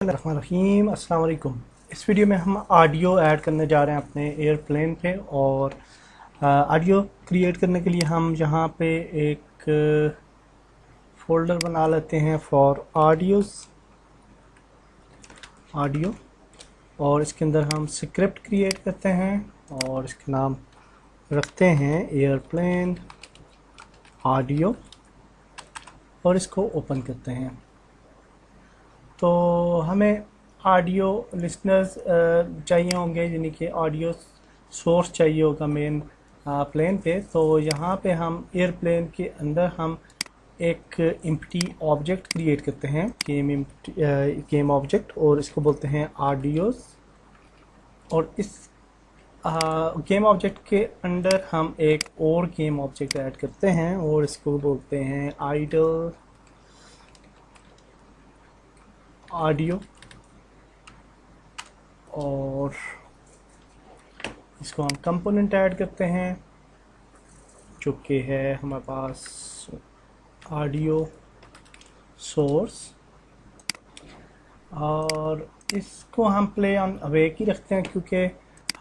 रहीम अस्सलाम वालेकुम। इस वीडियो में हम ऑडियो ऐड करने जा रहे हैं अपने एयरप्लेन पे। और ऑडियो क्रिएट करने के लिए हम यहाँ पे एक फोल्डर बना लेते हैं फॉर ऑडियो। और इसके अंदर हम स्क्रिप्ट क्रिएट करते हैं और इसका नाम रखते हैं एयरप्लेन ऑडियो और इसको ओपन करते हैं। तो हमें ऑडियो लिसनर्स चाहिए होंगे, यानी कि ऑडियो सोर्स चाहिए होगा मेन प्लेन पे। तो यहाँ पे हम एयरप्लेन के अंदर हम एक एम्प्टी ऑब्जेक्ट क्रिएट करते हैं, गेम ऑब्जेक्ट, और इसको बोलते हैं ऑडियोस। और इस गेम ऑब्जेक्ट के अंदर हम एक और गेम ऑब्जेक्ट ऐड करते हैं और इसको बोलते हैं आइडल ऑडियो। और इसको हम कंपोनेंट ऐड करते हैं जो कि है हमारे पास ऑडियो सोर्स। और इसको हम प्ले ऑन अवेक ही रखते हैं क्योंकि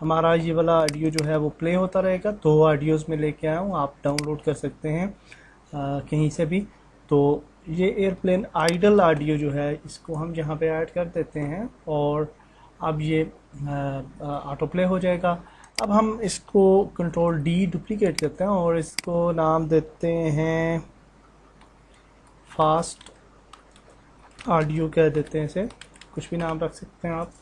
हमारा ये वाला ऑडियो जो है वो प्ले होता रहेगा। 2 ऑडियोज़ में लेके आया हूँ, आप डाउनलोड कर सकते हैं कहीं से भी। तो ये एयरप्लेन आइडल ऑडियो जो है इसको हम यहाँ पे ऐड कर देते हैं और अब ये ऑटो प्ले हो जाएगा। अब हम इसको कंट्रोल डी डुप्लीकेट करते हैं और इसको नाम देते हैं फास्ट ऑडियो, कह देते हैं इसे, कुछ भी नाम रख सकते हैं आप।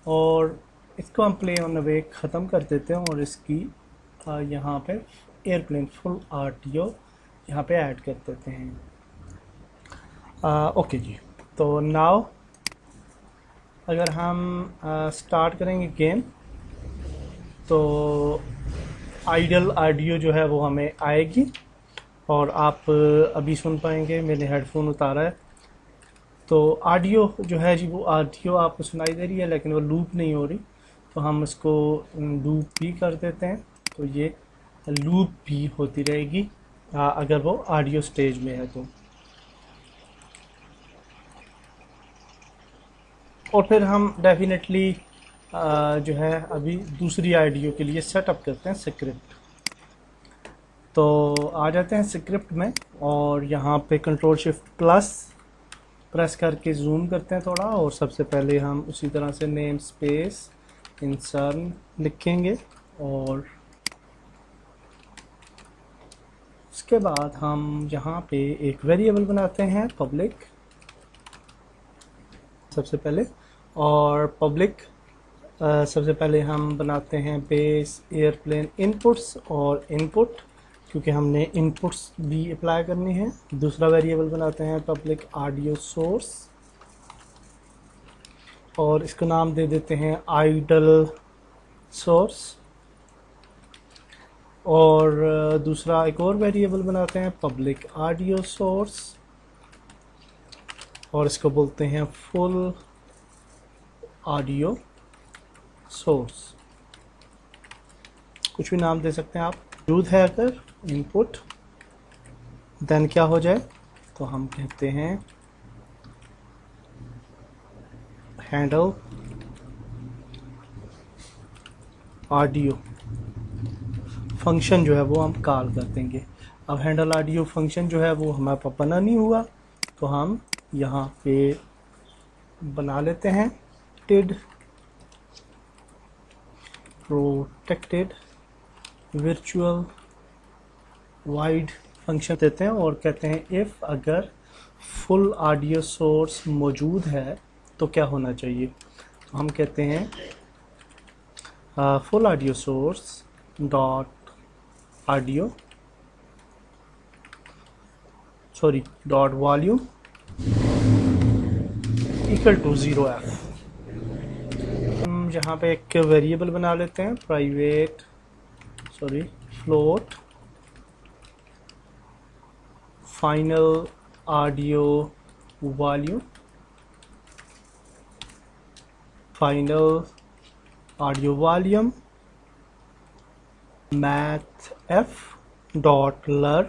और इसको हम प्ले ऑन अवेक ख़त्म कर देते हैं और इसकी यहाँ पे एयरप्लेन फुल ऑडियो यहाँ पे ऐड कर देते हैं। ओके जी। तो नाउ अगर हम स्टार्ट करेंगे गेम तो आइडल ऑडियो जो है वो हमें आएगी और आप अभी सुन पाएंगे। मैंने हेडफोन उतारा है तो ऑडियो जो है जी वो ऑडियो आपको सुनाई दे रही है, लेकिन वो लूप नहीं हो रही। तो हम इसको लूप भी कर देते हैं तो ये लूप भी होती रहेगी अगर वो ऑडियो स्टेज में है तो। और फिर हम डेफिनेटली जो है अभी दूसरी ऑडियो के लिए सेटअप करते हैं स्क्रिप्ट। तो आ जाते हैं स्क्रिप्ट में और यहाँ पे कंट्रोल शिफ्ट प्लस प्रेस करके जूम करते हैं थोड़ा। और सबसे पहले हम उसी तरह से नेम स्पेस इंसर्न लिखेंगे और उसके बाद हम यहाँ पे एक वेरिएबल बनाते हैं पब्लिक सबसे पहले। और पब्लिक सबसे पहले हम बनाते हैं बेस एयरप्लेन इनपुट्स और इनपुट, क्योंकि हमने इनपुट्स भी अप्लाई करनी है। दूसरा वेरिएबल बनाते हैं पब्लिक ऑडियो सोर्स और इसको नाम दे देते हैं आइडल सोर्स। और दूसरा एक और वेरिएबल बनाते हैं पब्लिक ऑडियो सोर्स और इसको बोलते हैं फुल ऑडियो सोर्स। कुछ भी नाम दे सकते हैं आप। मौजूद है अगर इनपुट देन क्या हो जाए तो हम कहते हैं हैंडल ऑडियो फंक्शन जो है वो हम कॉल कर देंगे। अब हैंडल ऑडियो फंक्शन जो है वो हमारे पास बना नहीं हुआ तो हम यहाँ पे बना लेते हैं प्रोटेक्टेड वर्चुअल वाइड फंक्शन देते हैं और कहते हैं इफ़ अगर फुल ऑडियो सोर्स मौजूद है तो क्या होना चाहिए। तो हम कहते हैं full audio source dot audio dot volume equal to 0f। हम यहाँ पे एक वेरिएबल बना लेते हैं private float final audio volume mathf dot lerp.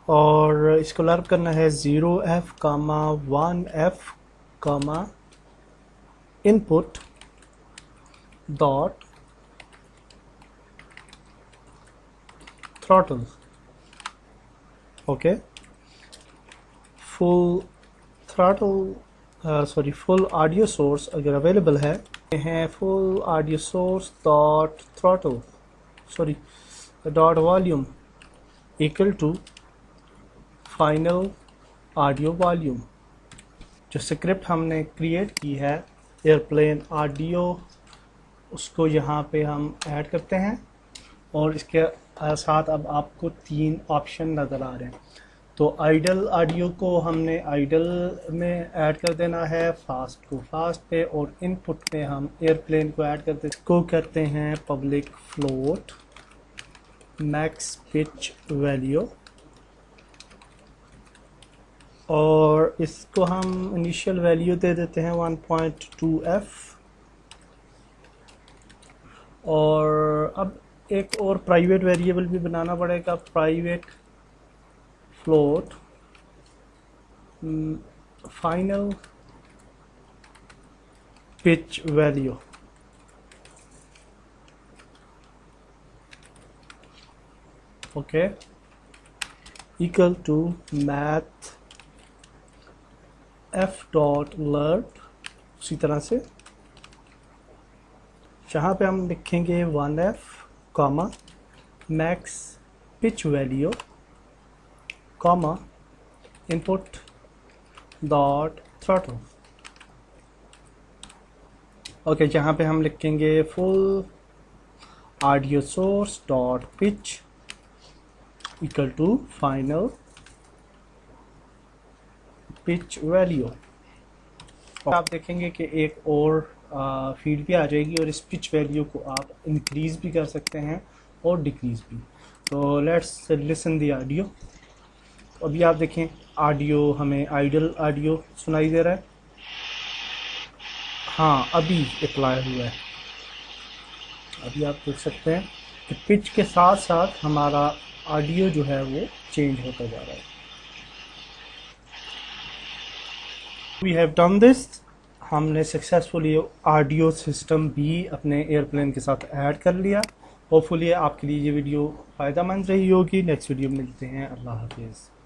और इसको लर्प करना है 0f comma 1f comma input dot throttle. Okay, full throttle full audio source अगर अवेलेबल है full audio source dot throttle dot volume equal to final audio volume. जो script हमने create की है एयरप्लेन ऑडियो, उसको यहाँ पे हम ऐड करते हैं और इसके साथ अब आपको 3 ऑप्शन नज़र आ रहे हैं। तो आइडल ऑडियो को हमने आइडल में ऐड कर देना है, फास्ट को फास्ट पे, और इनपुट में हम एयरप्लेन को ऐड करते इसको करते हैं public float max pitch value, और इसको हम इनिशियल वैल्यू दे देते हैं 1.2f। और अब एक और प्राइवेट वेरिएबल भी बनाना पड़ेगा, private float final pitch value. Okay, equal to math f dot lerp. उसी तरह से जहाँ पे हम लिखेंगे 1f comma max pitch value comma input dot throttle. Okay, जहाँ पे हम लिखेंगे full audio source dot pitch equal to final pitch value. आप देखेंगे कि एक और फील्ड भी आ जाएगी और इस पिच वैल्यू को आप इंक्रीज भी कर सकते हैं और डिक्रीज भी। तो लेट्स लिसन द ऑडियो। अभी आप देखें ऑडियो हमें आइडल ऑडियो सुनाई दे रहा है, हाँ अभी अप्लाई हुआ है। अभी आप देख सकते हैं कि पिच के साथ साथ हमारा ऑडियो जो है वो चेंज होता जा रहा है। We have done this. हमने सक्सेसफुली ऑडियो सिस्टम भी अपने एयरप्लेन के साथ ऐड कर लिया। होपफुली आपके लिए ये वीडियो फ़ायदेमंद रही होगी। नेक्स्ट वीडियो में मिलते हैं। अल्लाह हाफिज़।